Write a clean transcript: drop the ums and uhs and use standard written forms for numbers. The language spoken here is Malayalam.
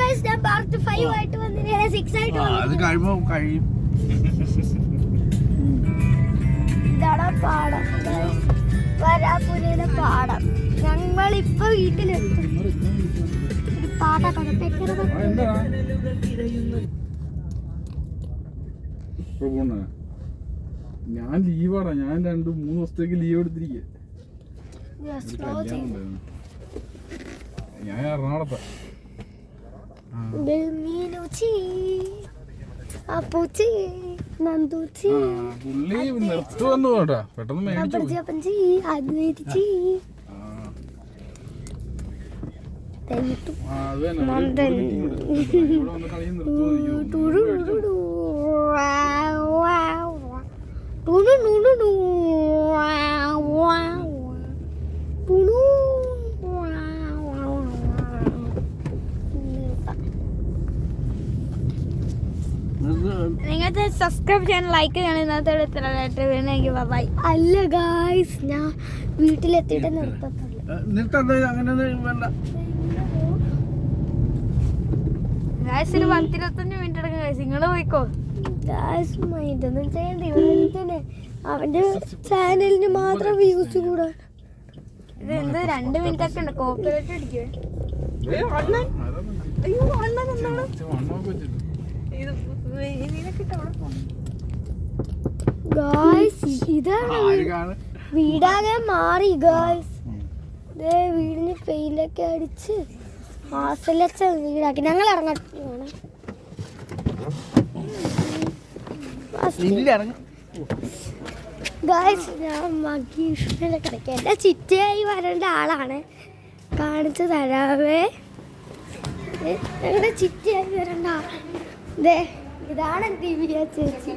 ഗൈസ് ഞാൻ പാർട്ട് 5 ആയിട്ട് വന്നിനെ 6 ആയിട്ട് അത് കഴിയും. ഇതാണ് പാടം, വരാപ്പുരയിലെ പാടം. ഞങ്ങളിപ്പോ വീട്ടിലെത്തും. ഞാൻ ലീവാടാ, ഞാൻ 2-3 ദിവസത്തേക്ക് ലീവ് എടുത്തിരിക്കുക. ഞാൻ എറണാകുളത്താ. പുള്ളി നിർത്തുവന്നു കേട്ടാ, പെട്ടെന്ന് മേടിച്ചു. നിങ്ങൾക്ക് സബ്സ്ക്രൈബ് ചെയ്യാൻ, ലൈക്ക് ചെയ്യണം. ഇന്നത്തെ ബൈ. അല്ല ഗായ്സ്, ഞാൻ വീട്ടിലെത്തിയിട്ട് നിർത്തത്തില്ല. അങ്ങനെ വേണ്ട. ഗായ്സ് ഒരു 10-25 മിനിറ്റ് എടുക്കും ഗായ്സ്, നിങ്ങള് പോയിക്കോ. ഗായ്സ് ഇതൊന്നും ചെയ്യണ്ട, ഇവനെ അവന്റെ ചാനലിന് മാത്രം വ്യൂസ് കൂടാ. ഇത് എന്ത് 2 മിനിറ്റ് ഒക്കെ ഉണ്ട്, കോപ്പിറൈറ്റ് അടിക്കുവേ. ഇതാണ് വീടാകെ മാറി ഗായ്സ്. വീടിന് പെയിന്റ് ഒക്കെ അടിച്ച് ആസലച്ച വീടാക്കി. ഞങ്ങൾ ഇറങ്ങട്ടെ ഗായ്സ്. ഞാൻ മഗീഷിനെ കിടക്കാം. എൻ്റെ ചിറ്റയായി വരേണ്ട ആളാണ്, കാണിച്ചു തരാവേ. ഞങ്ങളുടെ ചിറ്റയായി വരേണ്ട ആളാണ്. ഇതാണ് ദിവ്യ ചേച്ചി.